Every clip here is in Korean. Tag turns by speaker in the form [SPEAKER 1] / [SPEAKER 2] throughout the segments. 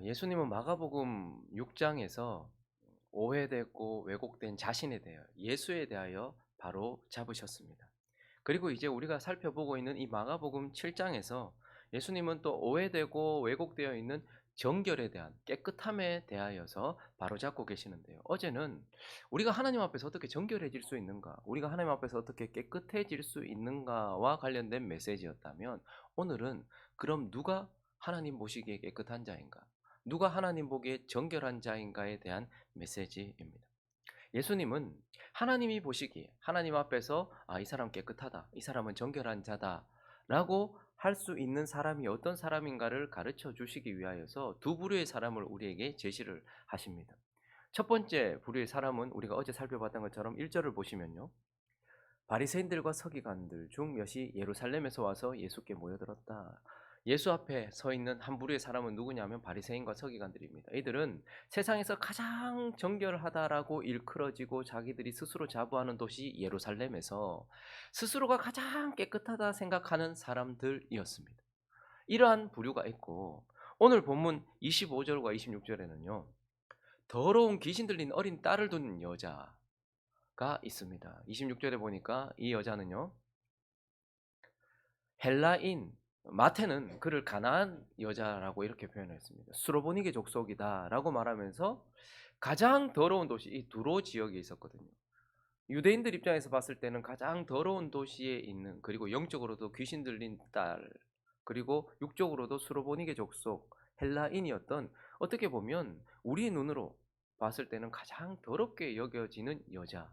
[SPEAKER 1] 예수님은 마가복음 6장에서 오해되고 왜곡된 자신에 대하여 예수에 대하여 바로 잡으셨습니다. 그리고 이제 우리가 살펴보고 있는 이 마가복음 7장에서 예수님은 또 오해되고 왜곡되어 있는 정결에 대한 깨끗함에 대하여서 바로잡고 계시는데요. 어제는 우리가 하나님 앞에서 어떻게 정결해질 수 있는가, 우리가 하나님 앞에서 어떻게 깨끗해질 수 있는가와 관련된 메시지였다면, 오늘은 그럼 누가 하나님 보시기에 깨끗한 자인가, 누가 하나님 보기에 정결한 자인가에 대한 메시지입니다. 예수님은 하나님이 보시기에 하나님 앞에서 이 사람 깨끗하다, 이 사람은 정결한 자다라고 할 수 있는 사람이 어떤 사람인가를 가르쳐 주시기 위하여서 두 부류의 사람을 우리에게 제시를 하십니다. 첫 번째 부류의 사람은 우리가 어제 살펴봤던 것처럼 1절을 보시면요, 바리새인들과 서기관들 중 몇이 예루살렘에서 와서 예수께 모여들었다. 예수 앞에 서 있는 한 부류의 사람은 누구냐면 바리새인과 서기관들입니다. 이들은 세상에서 가장 정결하다라고 일컬어지고 자기들이 스스로 자부하는 도시 예루살렘에서 스스로가 가장 깨끗하다 생각하는 사람들이었습니다. 이러한 부류가 있고, 오늘 본문 25절과 26절에는요, 더러운 귀신 들린 어린 딸을 둔 여자가 있습니다. 26절에 보니까 이 여자는요, 헬라인, 마태는 그를 가나안 여자라고 이렇게 표현했습니다. 수로보니게 족속이다라고 말하면서 가장 더러운 도시, 이 두로 지역에 있었거든요. 유대인들 입장에서 봤을 때는 가장 더러운 도시에 있는, 그리고 영적으로도 귀신 들린 딸, 그리고 육적으로도 수로보니게 족속 헬라인이었던, 어떻게 보면 우리 눈으로 봤을 때는 가장 더럽게 여겨지는 여자,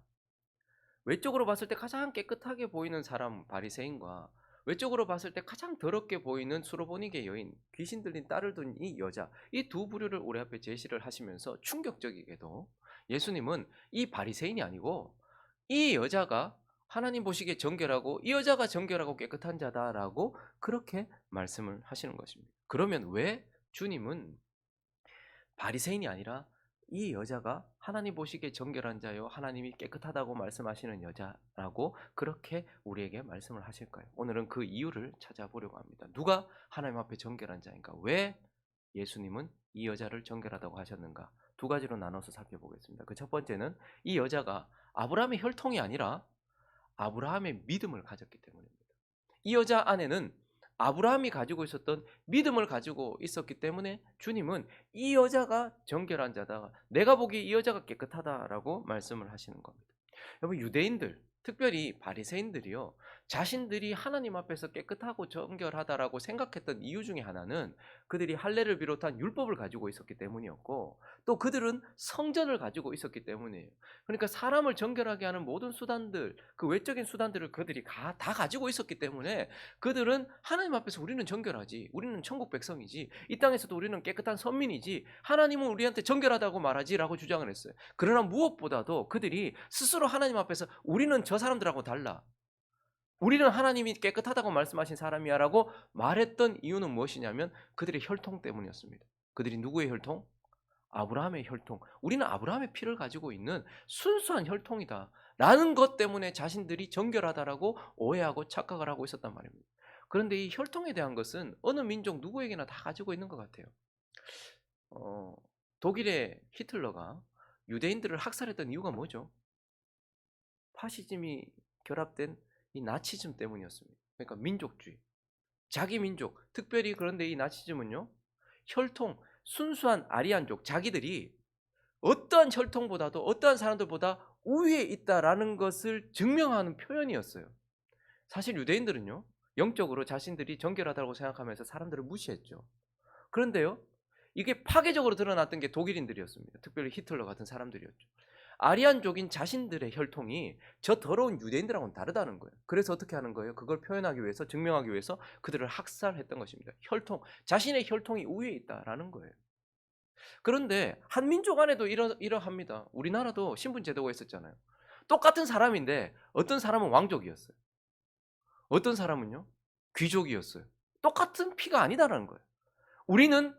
[SPEAKER 1] 외적으로 봤을 때 가장 깨끗하게 보이는 사람 바리새인과 외적으로 봤을 때 가장 더럽게 보이는 수로보니게 여인, 귀신 들린 딸을 둔 이 여자, 이 두 부류를 우리 앞에 제시를 하시면서 충격적이게도 예수님은 이 바리새인이 아니고 이 여자가 하나님 보시기에 정결하고 이 여자가 정결하고 깨끗한 자다라고 그렇게 말씀을 하시는 것입니다. 그러면 왜 주님은 바리새인이 아니라 이 여자가 하나님 보시기에 정결한 자요 하나님이 깨끗하다고 말씀하시는 여자라고 그렇게 우리에게 말씀을 하실까요? 오늘은 그 이유를 찾아보려고 합니다. 누가 하나님 앞에 정결한 자인가? 왜 예수님은 이 여자를 정결하다고 하셨는가? 두 가지로 나눠서 살펴보겠습니다. 그 첫 번째는 이 여자가 아브라함의 혈통이 아니라 아브라함의 믿음을 가졌기 때문입니다. 이 여자 안에는 아브라함이 가지고 있었던 믿음을 가지고 있었기 때문에 주님은 이 여자가 정결한 자다, 내가 보기에 이 여자가 깨끗하다라고 말씀을 하시는 겁니다. 여러분, 유대인들, 특별히 바리새인들이요, 자신들이 하나님 앞에서 깨끗하고 정결하다라고 생각했던 이유 중에 하나는 그들이 할례를 비롯한 율법을 가지고 있었기 때문이었고, 또 그들은 성전을 가지고 있었기 때문이에요. 그러니까 사람을 정결하게 하는 모든 수단들, 그 외적인 수단들을 그들이 다 가지고 있었기 때문에 그들은 하나님 앞에서 우리는 정결하지, 우리는 천국 백성이지, 이 땅에서도 우리는 깨끗한 선민이지, 하나님은 우리한테 정결하다고 말하지라고 주장을 했어요. 그러나 무엇보다도 그들이 스스로 하나님 앞에서 우리는 저 사람들하고 달라, 우리는 하나님이 깨끗하다고 말씀하신 사람이야라고 말했던 이유는 무엇이냐면 그들의 혈통 때문이었습니다. 그들이 누구의 혈통? 아브라함의 혈통. 우리는 아브라함의 피를 가지고 있는 순수한 혈통이다 라는 것 때문에 자신들이 정결하다라고 오해하고 착각을 하고 있었단 말입니다. 그런데 이 혈통에 대한 것은 어느 민족 누구에게나 다 가지고 있는 것 같아요. 어, 독일의 히틀러가 유대인들을 학살했던 이유가 뭐죠? 파시즘이 결합된 이 나치즘 때문이었습니다. 그러니까 민족주의, 자기 민족, 특별히. 그런데 이 나치즘은요, 혈통, 순수한 아리안족, 자기들이 어떠한 혈통보다도 어떠한 사람들보다 우위에 있다라는 것을 증명하는 표현이었어요. 사실 유대인들은요, 영적으로 자신들이 정결하다고 생각하면서 사람들을 무시했죠. 그런데요, 이게 파괴적으로 드러났던 게 독일인들이었습니다. 특별히 히틀러 같은 사람들이었죠. 아리안족인 자신들의 혈통이 저 더러운 유대인들하고는 다르다는 거예요. 그래서 어떻게 하는 거예요? 그걸 표현하기 위해서, 증명하기 위해서 그들을 학살했던 것입니다. 혈통, 자신의 혈통이 우위에 있다라는 거예요. 그런데 한 민족 안에도 이러합니다. 우리나라도 신분제도가 있었잖아요. 똑같은 사람인데 어떤 사람은 왕족이었어요, 어떤 사람은요 귀족이었어요. 똑같은 피가 아니다라는 거예요. 우리는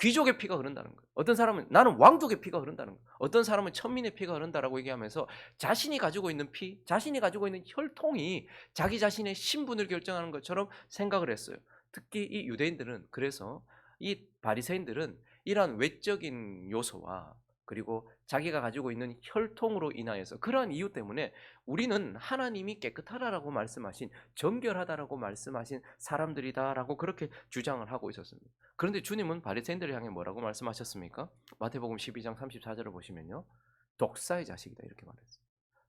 [SPEAKER 1] 귀족의 피가 흐른다는 거예요. 어떤 사람은 나는 왕족의 피가 흐른다는 거예요. 어떤 사람은 천민의 피가 흐른다라고 얘기하면서 자신이 가지고 있는 피, 자신이 가지고 있는 혈통이 자기 자신의 신분을 결정하는 것처럼 생각을 했어요. 특히 이 유대인들은 그래서 이 바리새인들은 이러한 외적인 요소와 그리고 자기가 가지고 있는 혈통으로 인하여서 그러한 이유 때문에 우리는 하나님이 깨끗하다라고 말씀하신 정결하다라고 말씀하신 사람들이다라고 그렇게 주장을 하고 있었습니다. 그런데 주님은 바리새인들을 향해 뭐라고 말씀하셨습니까? 마태복음 12장 34절을 보시면요. 독사의 자식이다 이렇게 말했어요.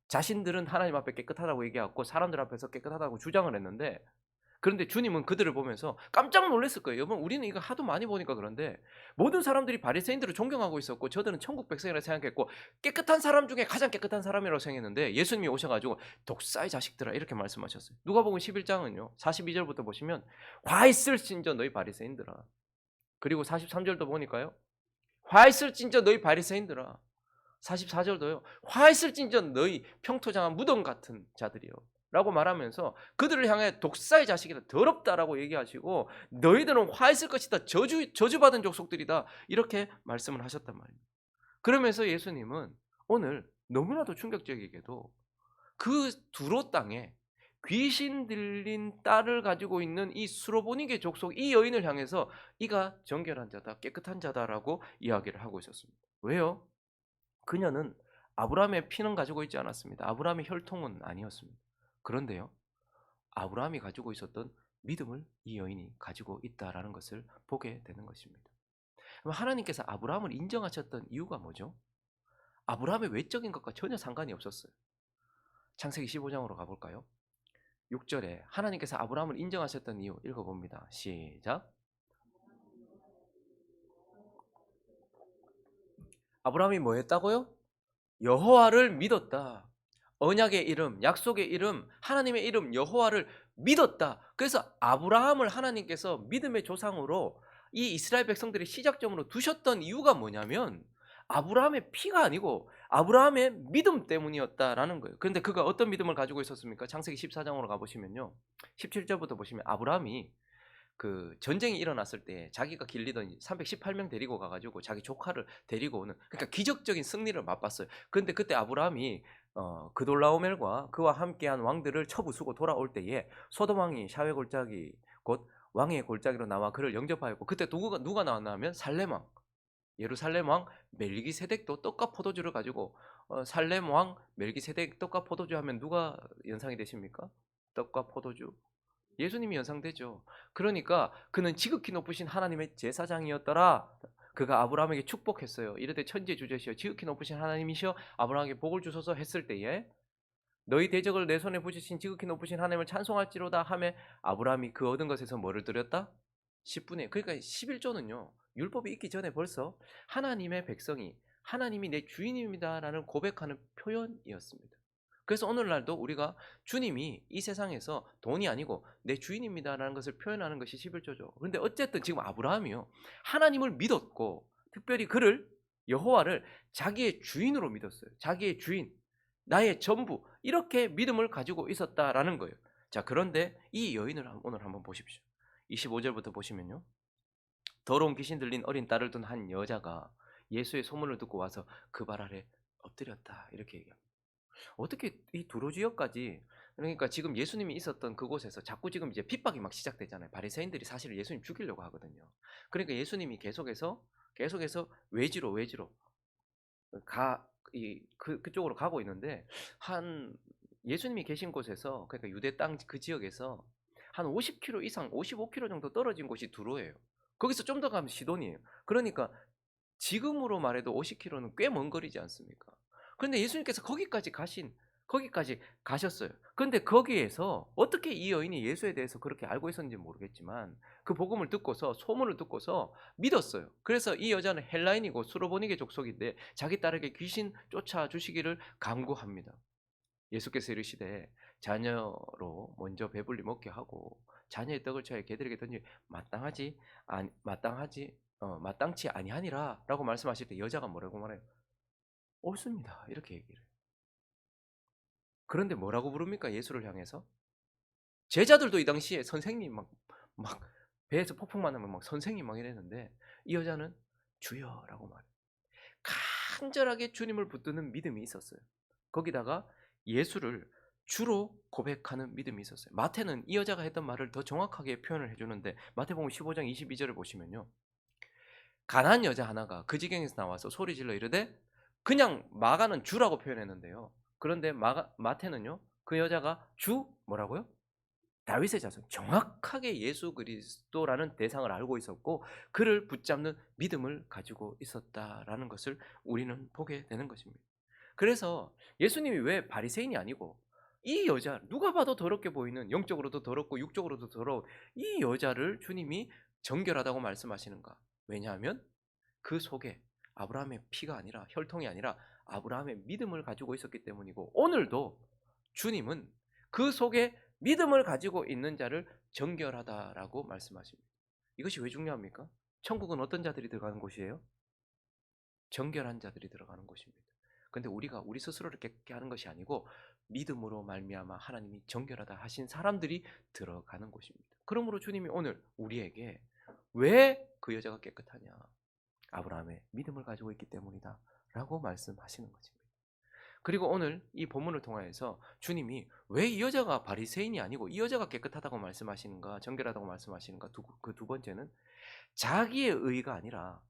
[SPEAKER 1] 자신들은 하나님 앞에 깨끗하다고 얘기하고 사람들 앞에서 깨끗하다고 주장을 했는데 그런데 주님은 그들을 보면서 깜짝 놀랐을 거예요. 여러분 우리는 이거 하도 많이 보니까 그런데 모든 사람들이 바리새인들을 존경하고 있었고 저들은 천국 백성이라 생각했고 깨끗한 사람 중에 가장 깨끗한 사람이라고 생각했는데 예수님이 오셔가지고 독사의 자식들아 이렇게 말씀하셨어요. 누가복음 11장은요 42절부터 보시면 화 있을진저 너희 바리새인들아 그리고 43절도 보니까요 화 있을진저 너희 바리새인들아 44절도요. 화 있을진저 너희 평토장한 무덤 같은 자들이요. 라고 말하면서 그들을 향해 독사의 자식이다. 더럽다라고 얘기하시고 너희들은 화 있을 것이다. 저주받은 족속들이다. 이렇게 말씀을 하셨단 말입니다. 그러면서 예수님은 오늘 너무나도 충격적이게도 그 두로 땅에 귀신 들린 딸을 가지고 있는 이 수로보니게 족속 이 여인을 향해서 이가 정결한 자다. 깨끗한 자다라고 이야기를 하고 있었습니다. 왜요? 그녀는 아브라함의 피는 가지고 있지 않았습니다. 아브라함의 혈통은 아니었습니다. 그런데요. 아브라함이 가지고 있었던 믿음을 이 여인이 가지고 있다라는 것을 보게 되는 것입니다. 그럼 하나님께서 아브라함을 인정하셨던 이유가 뭐죠? 아브라함의 외적인 것과 전혀 상관이 없었어요. 창세기 15장으로 가볼까요? 6절에 하나님께서 아브라함을 인정하셨던 이유 읽어봅니다. 시작. 아브라함이 뭐 했다고요? 여호와를 믿었다. 언약의 이름, 약속의 이름, 하나님의 이름 여호와를 믿었다. 그래서 아브라함을 하나님께서 믿음의 조상으로 이 이스라엘 백성들의 시작점으로 두셨던 이유가 뭐냐면 아브라함의 피가 아니고 아브라함의 믿음 때문이었다라는 거예요. 그런데 그가 어떤 믿음을 가지고 있었습니까? 창세기 14장으로 가보시면요. 17절부터 보시면 아브라함이 그 전쟁이 일어났을 때 자기가 길리던 318명 데리고 가가지고 자기 조카를 데리고 오는 그러니까 기적적인 승리를 맛봤어요. 그런데 그때 아브라함이 그돌라오멜과 그와 함께한 왕들을 쳐부수고 돌아올 때에 소돔 왕이 샤웨 골짜기 곧 왕의 골짜기로 나와 그를 영접하였고 그때 누가 나왔나 하면 살렘 왕 예루살렘 왕 멜기세덱도 떡과 포도주를 가지고 살렘 왕 멜기세덱 떡과 포도주 하면 누가 연상이 되십니까? 떡과 포도주 예수님이 연상되죠. 그러니까 그는 지극히 높으신 하나님의 제사장이었더라. 그가 아브라함에게 축복했어요. 이르되 천지주제시여 지극히 높으신 하나님이시여 아브라함에게 복을 주소서 했을 때에 너희 대적을 내 손에 붙이신 지극히 높으신 하나님을 찬송할지로다 하매 아브라함이 그 얻은 것에서 뭐를 드렸다? 10분의 그러니까 11조는요. 율법이 있기 전에 벌써 하나님의 백성이 하나님이 내 주인입니다라는 고백하는 표현이었습니다. 그래서 오늘날도 우리가 주님이 이 세상에서 돈이 아니고 내 주인입니다라는 것을 표현하는 것이 11조죠. 그런데 어쨌든 지금 아브라함이요. 하나님을 믿었고 특별히 그를 여호와를 자기의 주인으로 믿었어요. 자기의 주인, 나의 전부 이렇게 믿음을 가지고 있었다라는 거예요. 자, 그런데 이 여인을 오늘 한번 보십시오. 25절부터 보시면요. 더러운 귀신 들린 어린 딸을 둔 한 여자가 예수의 소문을 듣고 와서 그 발 아래 엎드렸다. 이렇게 얘기합니다. 어떻게 이 두로 지역까지 그러니까 지금 예수님이 있었던 그곳에서 자꾸 지금 이제 핍박이 막 시작되잖아요. 바리새인들이 사실 예수님 죽이려고 하거든요. 그러니까 예수님이 계속해서 외지로 그쪽으로 가고 있는데 한 예수님이 계신 곳에서 그러니까 유대 땅 그 지역에서 한 50km 이상 55km 정도 떨어진 곳이 두로예요. 거기서 좀 더 가면 시돈이에요. 그러니까 지금으로 말해도 50km는 꽤 먼 거리지 않습니까? 그런데 예수님께서 거기까지 가셨어요. 그런데 거기에서 어떻게 이 여인이 예수에 대해서 그렇게 알고 있었는지 모르겠지만 그 복음을 듣고서 소문을 듣고서 믿었어요. 그래서 이 여자는 헬라인이고 수로보니게 족속인데 자기 딸에게 귀신 쫓아 주시기를 간구합니다. 예수께서 이르시되 자녀로 먼저 배불리 먹게 하고 자녀의 떡을 취하여 개들에게 던지 마땅치 아니하니라라고 말씀하실 때 여자가 뭐라고 말해요? 옳습니다. 이렇게 얘기를 해요. 그런데 뭐라고 부릅니까? 예수를 향해서? 제자들도 이 당시에 선생님 막 배에서 폭풍만 하면 막 선생님 막 이랬는데 이 여자는 주여라고 말해요. 간절하게 주님을 붙드는 믿음이 있었어요. 거기다가 예수를 주로 고백하는 믿음이 있었어요. 마태는 이 여자가 했던 말을 더 정확하게 표현을 해주는데 마태복음 15장 22절을 보시면요. 가난한 여자 하나가 그 지경에서 나와서 소리질러 이르되 그냥 마가는 주라고 표현했는데요. 그런데 마태는요, 그 여자가 주 뭐라고요? 다윗의 자손, 정확하게 예수 그리스도라는 대상을 알고 있었고 그를 붙잡는 믿음을 가지고 있었다라는 것을 우리는 보게 되는 것입니다. 그래서 예수님이 왜 바리새인이 아니고 이 여자, 누가 봐도 더럽게 보이는, 영적으로도 더럽고 육적으로도 더러운 이 여자를 주님이 정결하다고 말씀하시는가? 왜냐하면 그 속에 아브라함의 피가 아니라, 혈통이 아니라 아브라함의 믿음을 가지고 있었기 때문이고, 오늘도 주님은 그 속에 믿음을 가지고 있는 자를 정결하다라고 말씀하십니다. 이것이 왜 중요합니까? 천국은 어떤 자들이 들어가는 곳이에요? 정결한 자들이 들어가는 곳입니다. 근데 우리가 우리 스스로를 깨끗게 하는 것이 아니고 믿음으로 말미암아 하나님이 정결하다 하신 사람들이 들어가는 곳입니다. 그러므로 주님이 오늘 우리에게 왜 그 여자가 깨끗하냐? 아브라함의 믿음을 가지고 있기 때문이다 라고 말씀하시는 것입니다. 그리고 오늘 이 본문을 통하여서 주님이 왜 이 여자가 바리새인이 아니고 이 여자가 깨끗하다고 말씀하시는가, 정결하다고 말씀하시는가, 그 두 번째는 자기의 의가 아니라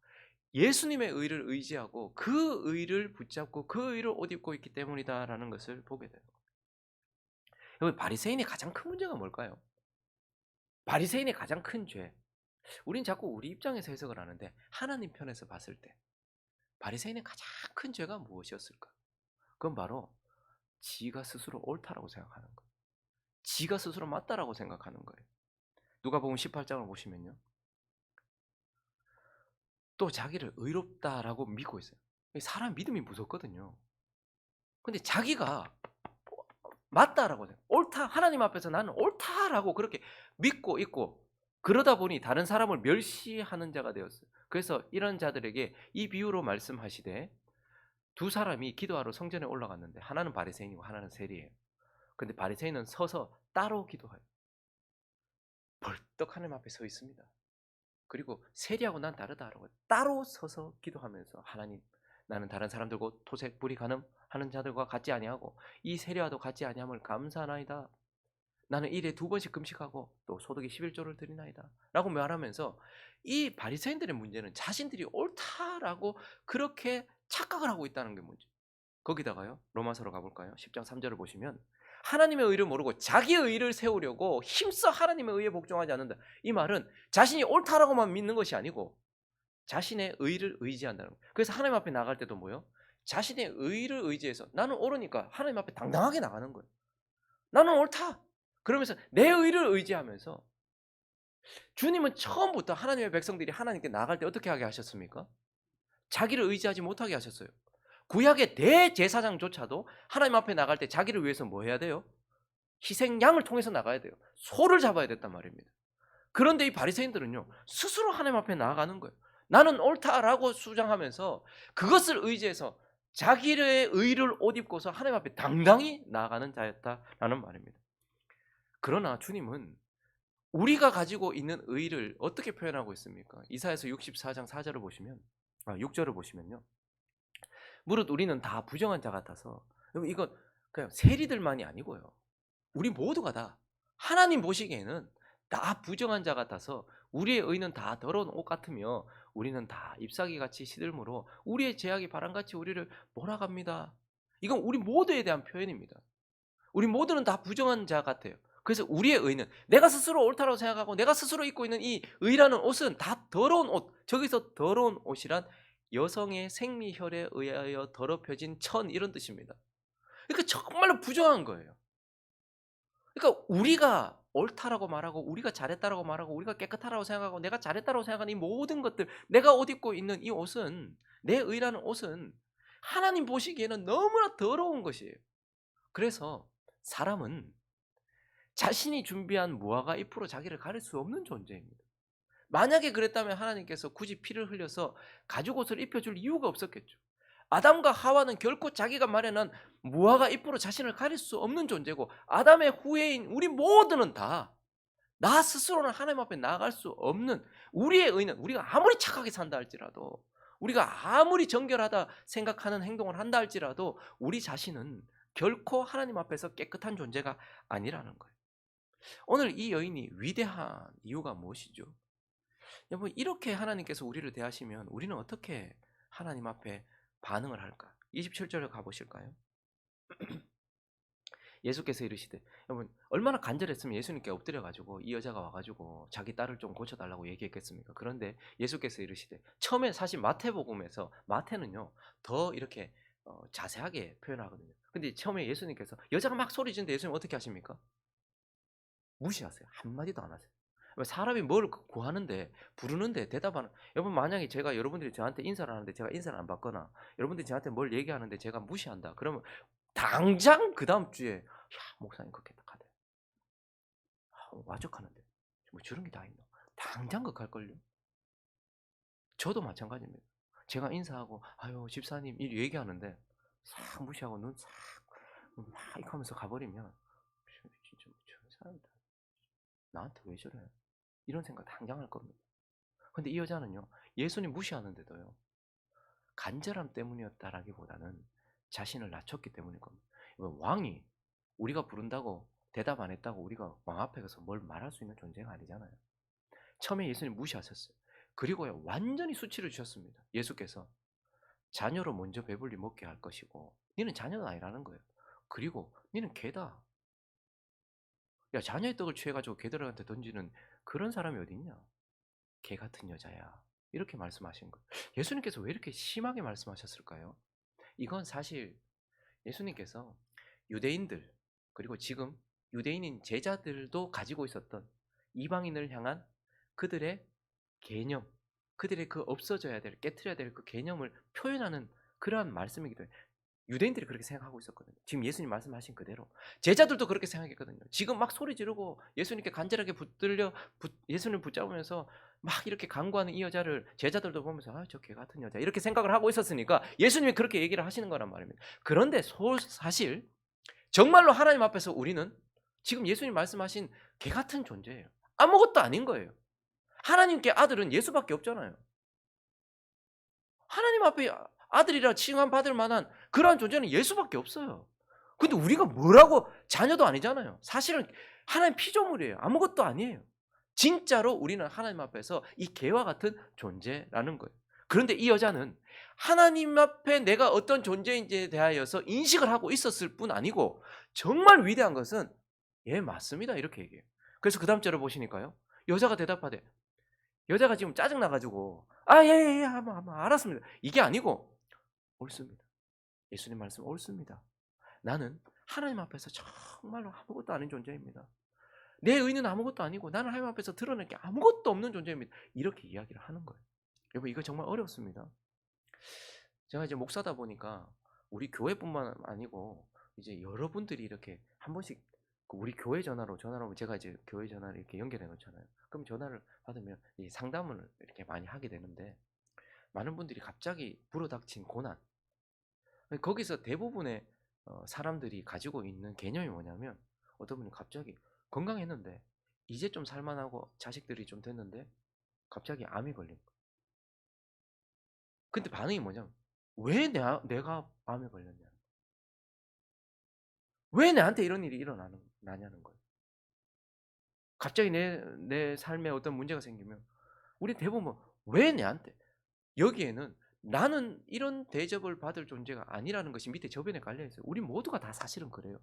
[SPEAKER 1] 예수님의 의를 의지하고 그 의를 붙잡고 그 의를 옷 입고 있기 때문이다라는 것을 보게 돼요. 여기 바리새인의 가장 큰 문제가 뭘까요? 바리새인의 가장 큰 죄. 우린 자꾸 우리 입장에서 해석을 하는데 하나님 편에서 봤을 때 바리새인의 가장 큰 죄가 무엇이었을까? 그건 바로 지가 스스로 옳다라고 생각하는 거예요. 지가 스스로 맞다라고 생각하는 거예요. 누가복음 18장을 보시면요, 또 자기를 의롭다라고 믿고 있어요. 사람 믿음이 무섭거든요. 근데 자기가 맞다라고 생각, 옳다, 하나님 앞에서 나는 옳다라고 그렇게 믿고 있고, 그러다 보니 다른 사람을 멸시하는 자가 되었어요. 그래서 이런 자들에게 이 비유로 말씀하시되, 두 사람이 기도하러 성전에 올라갔는데 하나는 바리새인이고 하나는 세리예요. 근데 바리새인은 서서 따로 기도해요. 벌떡 하나님 앞에 서 있습니다. 그리고 세리하고 난 다르다라고 따로 서서 기도하면서, 하나님, 나는 다른 사람들과 토색 불이 가늠하는 자들과 같지 아니하고 이 세리와도 같지 아니함을 감사하나이다. 나는 일에 2번씩 금식하고 또 소득의 11조를 드리나이다 라고 말하면서, 이 바리새인들의 문제는 자신들이 옳다라고 그렇게 착각을 하고 있다는 게 문제. 거기다가요, 로마서로 가볼까요? 10장 3절을 보시면 하나님의 의를 모르고 자기의 의를 세우려고 힘써 하나님의 의에 복종하지 않는다. 이 말은 자신이 옳다라고만 믿는 것이 아니고 자신의 의를 의지한다는 거예요. 그래서 하나님 앞에 나갈 때도 뭐요? 자신의 의를 의지해서 나는 옳으니까 하나님 앞에 당당하게 나가는 거예요. 나는 옳다. 그러면서 내 의를 의지하면서, 주님은 처음부터 하나님의 백성들이 하나님께 나갈 때 어떻게 하게 하셨습니까? 자기를 의지하지 못하게 하셨어요. 구약의 대제사장조차도 하나님 앞에 나갈 때 자기를 위해서 뭐 해야 돼요? 희생양을 통해서 나가야 돼요. 소를 잡아야 됐단 말입니다. 그런데 이 바리새인들은요, 스스로 하나님 앞에 나아가는 거예요. 나는 옳다라고 주장하면서 그것을 의지해서 자기의 의를 옷 입고서 하나님 앞에 당당히 나아가는 자였다라는 말입니다. 그러나 주님은 우리가 가지고 있는 의를 어떻게 표현하고 있습니까? 이사야서 64장 4절을 보시면, 6절을 보시면요, 무릇 우리는 다 부정한 자 같아서. 여러분, 이건 그냥 세리들만이 아니고요, 우리 모두가 다 하나님 보시기에는 다 부정한 자 같아서 우리의 의는 다 더러운 옷 같으며 우리는 다 잎사귀같이 시들므로 우리의 죄악이 바람같이 우리를 몰아갑니다. 이건 우리 모두에 대한 표현입니다. 우리 모두는 다 부정한 자 같아요. 그래서 우리의 의는, 내가 스스로 옳다고 생각하고 내가 스스로 입고 있는 이 의라는 옷은 다 더러운 옷. 저기서 더러운 옷이란 여성의 생리혈에 의하여 더럽혀진 천, 이런 뜻입니다. 그러니까 정말로 부정한 거예요. 그러니까 우리가 옳다라고 말하고 우리가 잘했다라고 말하고 우리가 깨끗하다고 생각하고 내가 잘했다라고 생각하는 이 모든 것들, 내가 옷 입고 있는 이 옷은, 내 의라는 옷은 하나님 보시기에는 너무나 더러운 것이에요. 그래서 사람은 자신이 준비한 무화과 잎으로 자기를 가릴 수 없는 존재입니다. 만약에 그랬다면 하나님께서 굳이 피를 흘려서 가죽옷을 입혀줄 이유가 없었겠죠. 아담과 하와는 결코 자기가 마련한 무화과 잎으로 자신을 가릴 수 없는 존재고, 아담의 후예인 우리 모두는 다 나 스스로는 하나님 앞에 나아갈 수 없는, 우리의 의는, 우리가 아무리 착하게 산다 할지라도, 우리가 아무리 정결하다 생각하는 행동을 한다 할지라도 우리 자신은 결코 하나님 앞에서 깨끗한 존재가 아니라는 거예요. 오늘 이 여인이 위대한 이유가 무엇이죠? 여러분 이렇게 하나님께서 우리를 대하시면 우리는 어떻게 하나님 앞에 반응을 할까? 27절에 가 보실까요? 예수께서 이르시되 여러분 얼마나 간절했으면 예수님께 엎드려 가지고 이 여자가 와 가지고 자기 딸을 좀 고쳐 달라고 얘기했겠습니까? 그런데 예수께서 이르시되 처음에 사실 마태복음에서 마태는요. 더 이렇게 자세하게 표현하거든요. 근데 처음에 예수님께서 여자가 막 소리 지르는데 예수님 어떻게 하십니까? 무시하세요. 한마디도 안 하세요. 사람이 뭘 구하는데 부르는데 대답하는 여러분 만약에 제가 여러분들이 저한테 인사를 하는데 제가 인사를 안 받거나 여러분들이 저한테 뭘 얘기하는데 제가 무시한다. 그러면 당장 그다음 주에 "야 목사님 그렇게 하대. 와적하는데 뭐 저런 게 다 있나?" 당장 극할걸요. 저도 마찬가지입니다. 제가 인사하고 "아유 집사님" 이 얘기하는데 싹 무시하고 눈 싹 막 이렇게 하면서 가버리면 '진짜 뭐 저런 사람이 다 나한테 왜 저래?' 이런 생각 당장 할 겁니다. 근데 이 여자는요. 예수님 무시하는데도요. 간절함 때문이었다라기보다는 자신을 낮췄기 때문일 겁니다. 왕이 우리가 부른다고 대답 안 했다고 우리가 왕 앞에 가서 뭘 말할 수 있는 존재가 아니잖아요. 처음에 예수님 무시하셨어요. 그리고요. 완전히 수치를 주셨습니다. 예수께서 자녀로 먼저 배불리 먹게 할 것이고 너는 자녀는 아니라는 거예요. 그리고 너는 개다. 야 자녀의 떡을 취해가지고 개들한테 던지는 그런 사람이 어디 있냐. 개 같은 여자야. 이렇게 말씀하신 거예요. 예수님께서 왜 이렇게 심하게 말씀하셨을까요? 이건 사실 예수님께서 유대인들 그리고 지금 유대인인 제자들도 가지고 있었던 이방인을 향한 그들의 개념, 그들의 그 없어져야 될, 깨트려야 될 그 개념을 표현하는 그러한 말씀이기도 해요. 유대인들이 그렇게 생각하고 있었거든요. 지금 예수님 말씀하신 그대로. 제자들도 그렇게 생각했거든요. 지금 막 소리 지르고 예수님께 간절하게 예수님을 붙잡으면서 막 이렇게 간구하는 이 여자를 제자들도 보면서 아, 저 개 같은 여자 이렇게 생각을 하고 있었으니까 예수님이 그렇게 얘기를 하시는 거란 말입니다. 그런데 사실 정말로 하나님 앞에서 우리는 지금 예수님 말씀하신 개 같은 존재예요. 아무것도 아닌 거예요. 하나님께 아들은 예수밖에 없잖아요. 하나님 앞에 아들이라 칭함받을 만한 그러한 존재는 예수밖에 없어요. 근데 우리가 뭐라고 자녀도 아니잖아요. 사실은 하나님 피조물이에요. 아무것도 아니에요. 진짜로 우리는 하나님 앞에서 이 개와 같은 존재라는 거예요. 그런데 이 여자는 하나님 앞에 내가 어떤 존재인지에 대하여서 인식을 하고 있었을 뿐 아니고 정말 위대한 것은 예 맞습니다 이렇게 얘기해요. 그래서 그 다음 절을 보시니까요. 여자가 대답하되 여자가 지금 짜증 나가지고 아 예예예 하면 알았습니다. 이게 아니고 옳습니다. 예수님 말씀 옳습니다. 나는 하나님 앞에서 정말로 아무것도 아닌 존재입니다. 내 의는 아무것도 아니고 나는 하나님 앞에서 드러낼 게 아무것도 없는 존재입니다. 이렇게 이야기를 하는 거예요. 여러분 이거 정말 어렵습니다. 제가 이제 목사다 보니까 우리 교회뿐만 아니고 이제 여러분들이 이렇게 한 번씩 우리 교회 전화로 제가 이제 교회 전화를 이렇게 연결해 놓잖아요. 그럼 전화를 받으면 이 상담을 이렇게 많이 하게 되는데 많은 분들이 갑자기 불어닥친 고난 거기서 대부분의 사람들이 가지고 있는 개념이 뭐냐면 어떤 분이 갑자기 건강했는데 이제 좀 살만하고 자식들이 좀 됐는데 갑자기 암이 걸린 거예요. 근데 반응이 뭐냐면 왜 내가 암에 걸렸냐? 왜 나한테 이런 일이 나냐는 거예요. 갑자기 내 삶에 어떤 문제가 생기면 우리 대부분 왜 내한테 여기에는 나는 이런 대접을 받을 존재가 아니라는 것이 밑에 저변에 깔려 있어요. 우리 모두가 다 사실은 그래요.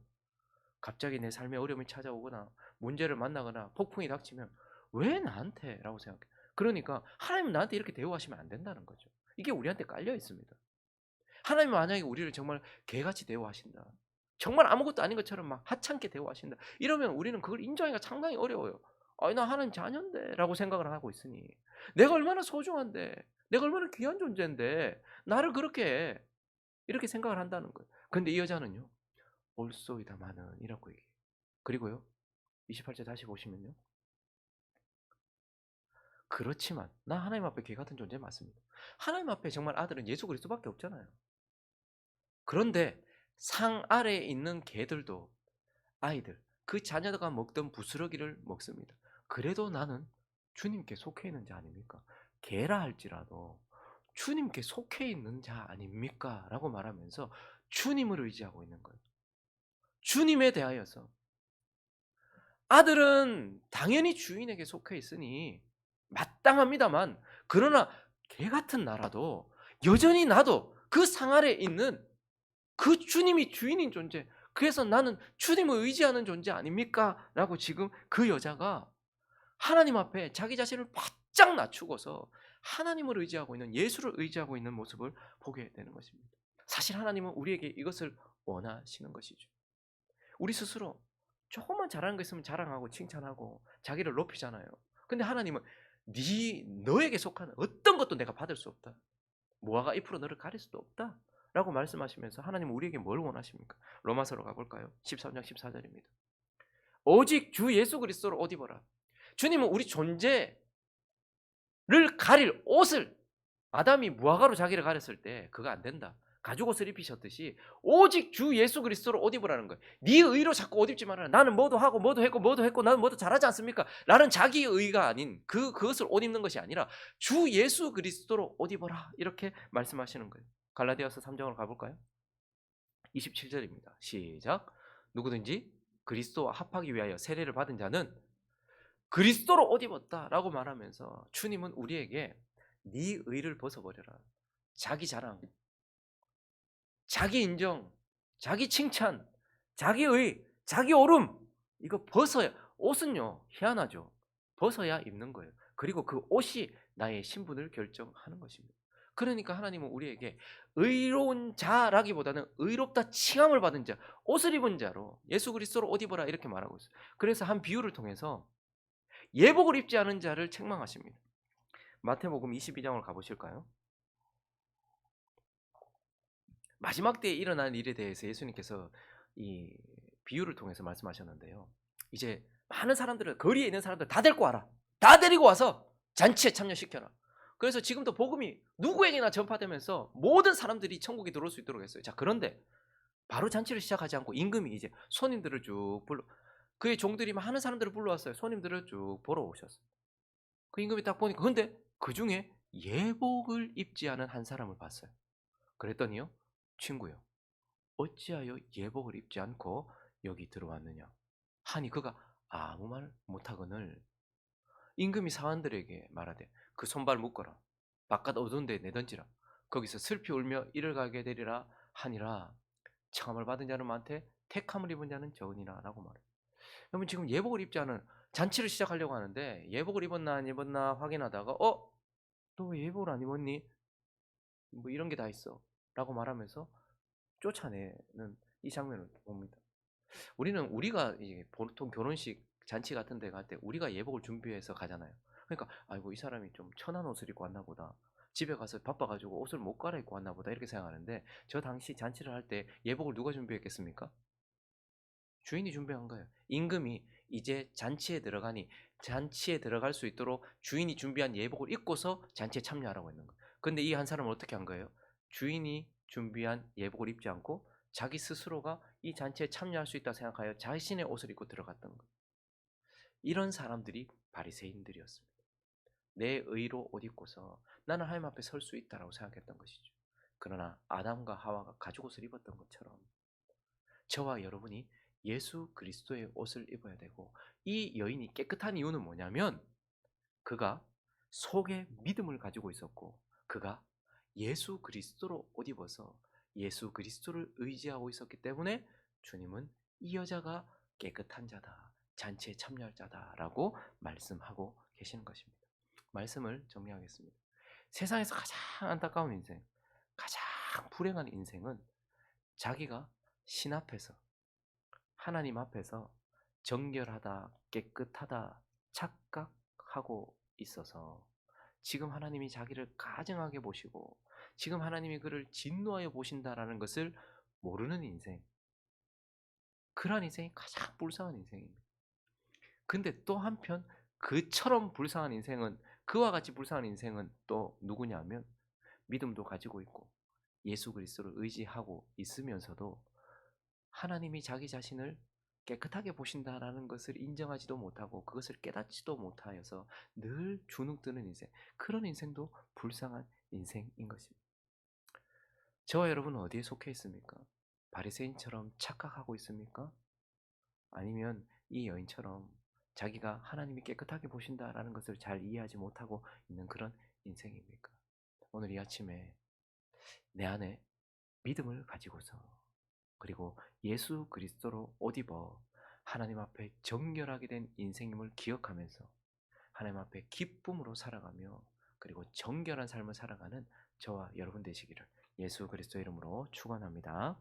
[SPEAKER 1] 갑자기 내 삶에 어려움이 찾아오거나 문제를 만나거나 폭풍이 닥치면 왜 나한테? 라고 생각해요. 그러니까 하나님은 나한테 이렇게 대우하시면 안 된다는 거죠. 이게 우리한테 깔려 있습니다. 하나님이 만약에 우리를 정말 개같이 대우하신다. 정말 아무것도 아닌 것처럼 막 하찮게 대우하신다. 이러면 우리는 그걸 인정하기가 상당히 어려워요. 아니 나 하나님 자녀인데 라고 생각을 하고 있으니 내가 얼마나 소중한데 내가 얼마나 귀한 존재인데 나를 그렇게 이렇게 생각을 한다는 거예요. 근데 이 여자는요. 올소이다마는 이라고 얘기해요. 그리고요. 28절 다시 보시면요. 그렇지만 나 하나님 앞에 개 같은 존재 맞습니다. 하나님 앞에 정말 아들은 예수 그리스도밖에 없잖아요. 그런데 상 아래에 있는 개들도 아이들 그 자녀가 먹던 부스러기를 먹습니다. 그래도 나는 주님께 속해 있는 자 아닙니까? 개라 할지라도 주님께 속해 있는 자 아닙니까? 라고 말하면서 주님을 의지하고 있는 거예요. 주님에 대하여서 아들은 당연히 주인에게 속해 있으니 마땅합니다만, 그러나 개 같은 나라도 여전히 나도 그 상 아래에 있는 그 주님이 주인인 존재, 그래서 나는 주님을 의지하는 존재 아닙니까? 라고 지금 그 여자가 하나님 앞에 자기 자신을 바짝 낮추고서 하나님을 의지하고 있는, 예수를 의지하고 있는 모습을 보게 되는 것입니다. 사실 하나님은 우리에게 이것을 원하시는 것이죠. 우리 스스로 조금만 잘하는 거 있으면 자랑하고 칭찬하고 자기를 높이잖아요. 근데 하나님은 너에게 속하는 어떤 것도 내가 받을 수 없다. 무화과 잎으로 너를 가릴 수도 없다. 라고 말씀하시면서 하나님은 우리에게 뭘 원하십니까? 로마서로 가볼까요? 13장 14절입니다. 오직 주 예수 그리스도를 옷 입어라. 주님은 우리 존재를 가릴 옷을, 아담이 무화과로 자기를 가렸을 때 그거 안 된다. 가죽옷을 입히셨듯이 오직 주 예수 그리스도를 옷 입으라는 거예요. 네 의로 자꾸 옷 입지 말아라. 나는 뭐도 하고 뭐도 했고 나는 뭐도 잘하지 않습니까? 라는 자기 의가 아닌 그것을 옷 입는 것이 아니라 주 예수 그리스도로 옷 입어라. 이렇게 말씀하시는 거예요. 갈라디아서 3장으로 가볼까요? 27절입니다. 시작. 누구든지 그리스도와 합하기 위하여 세례를 받은 자는 그리스도로 옷 입었다라고 말하면서 주님은 우리에게 네 의를 벗어버려라. 자기 자랑, 자기 인정, 자기 칭찬, 자기 의, 자기 오름, 이거 벗어야, 옷은요 희한하죠. 벗어야 입는 거예요. 그리고 그 옷이 나의 신분을 결정하는 것입니다. 그러니까 하나님은 우리에게 의로운 자라기보다는 의롭다 칭함을 받은 자, 옷을 입은 자로 예수 그리스도로 옷 입어라 이렇게 말하고 있어요. 그래서 한 비유를 통해서 예복을 입지 않은 자를 책망하십니다. 마태복음 22장을 가보실까요? 마지막 때에 일어날 일에 대해서 예수님께서 이 비유를 통해서 말씀하셨는데요. 이제 많은 사람들을, 거리에 있는 사람들 다 데리고 와라. 다 데리고 와서 잔치에 참여시켜라. 그래서 지금도 복음이 누구에게나 전파되면서 모든 사람들이 천국에 들어올 수 있도록 했어요. 자, 그런데 바로 잔치를 시작하지 않고 임금이 이제 손님들을 쭉 불러, 그의 종들이 많은 사람들을 불러왔어요. 손님들을 쭉 보러 오셨어요. 그 임금이 딱 보니까, 근데 그 중에 예복을 입지 않은 한 사람을 봤어요. 그랬더니요, 친구요, 어찌하여 예복을 입지 않고 여기 들어왔느냐 하니 그가 아무 말 못하거늘 임금이 사환들에게 말하되 그 손발 묶어라, 바깥 어두운 데 내던지라, 거기서 슬피 울며 이를 가게 되리라 하니라. 청함을 받은 자는 많되 택함을 입은 자는 적으니라 라고 말해요. 여러분, 지금 예복을 입지 않은, 잔치를 시작하려고 하는데 예복을 입었나 안 입었나 확인하다가 너 왜 예복을 안 입었니? 뭐 이런 게 다 있어 라고 말하면서 쫓아내는 이 장면을 봅니다. 우리가 이제 보통 결혼식 잔치 같은 데 갈 때 우리가 예복을 준비해서 가잖아요. 그러니까 아이고 이 사람이 좀 천한 옷을 입고 왔나 보다. 집에 가서 바빠가지고 옷을 못 갈아입고 왔나 보다 이렇게 생각하는데, 저 당시 잔치를 할 때 예복을 누가 준비했겠습니까? 주인이 준비한 거예요. 임금이 이제 잔치에 들어가니 잔치에 들어갈 수 있도록 주인이 준비한 예복을 입고서 잔치에 참여하라고 했는 거예요. 근데 이 한 사람은 어떻게 한 거예요? 주인이 준비한 예복을 입지 않고 자기 스스로가 이 잔치에 참여할 수 있다 생각하여 자신의 옷을 입고 들어갔던 거예요. 이런 사람들이 바리새인들이었습니다. 내 의로 옷 입고서 나는 하나님 앞에 설 수 있다라고 생각했던 것이죠. 그러나 아담과 하와가 가죽옷을 입었던 것처럼 저와 여러분이 예수 그리스도의 옷을 입어야 되고, 이 여인이 깨끗한 이유는 뭐냐면 그가 속에 믿음을 가지고 있었고 그가 예수 그리스도로 옷 입어서 예수 그리스도를 의지하고 있었기 때문에 주님은 이 여자가 깨끗한 자다, 잔치에 참여할 자다라고 말씀하고 계시는 것입니다. 말씀을 정리하겠습니다. 세상에서 가장 안타까운 인생, 가장 불행한 인생은 자기가 신 앞에서, 하나님 앞에서 정결하다, 깨끗하다 착각하고 있어서 지금 하나님이 자기를 가증하게 보시고 지금 하나님이 그를 진노하여 보신다라는 것을 모르는 인생, 그러한 인생이 가장 불쌍한 인생입니다. 근데 또 한편 그처럼 불쌍한 인생은, 그와 같이 불쌍한 인생은 또 누구냐면 믿음도 가지고 있고 예수 그리스도를 의지하고 있으면서도 하나님이 자기 자신을 깨끗하게 보신다라는 것을 인정하지도 못하고 그것을 깨닫지도 못하여서 늘 주눅드는 인생, 그런 인생도 불쌍한 인생인 것입니다. 저와 여러분은 어디에 속해 있습니까? 바리새인처럼 착각하고 있습니까? 아니면 이 여인처럼 자기가 하나님이 깨끗하게 보신다라는 것을 잘 이해하지 못하고 있는 그런 인생입니까? 오늘 이 아침에 내 안에 믿음을 가지고서, 그리고 예수 그리스도로 옷 입어 하나님 앞에 정결하게 된 인생임을 기억하면서 하나님 앞에 기쁨으로 살아가며, 그리고 정결한 삶을 살아가는 저와 여러분 되시기를 예수 그리스도 이름으로 축원합니다.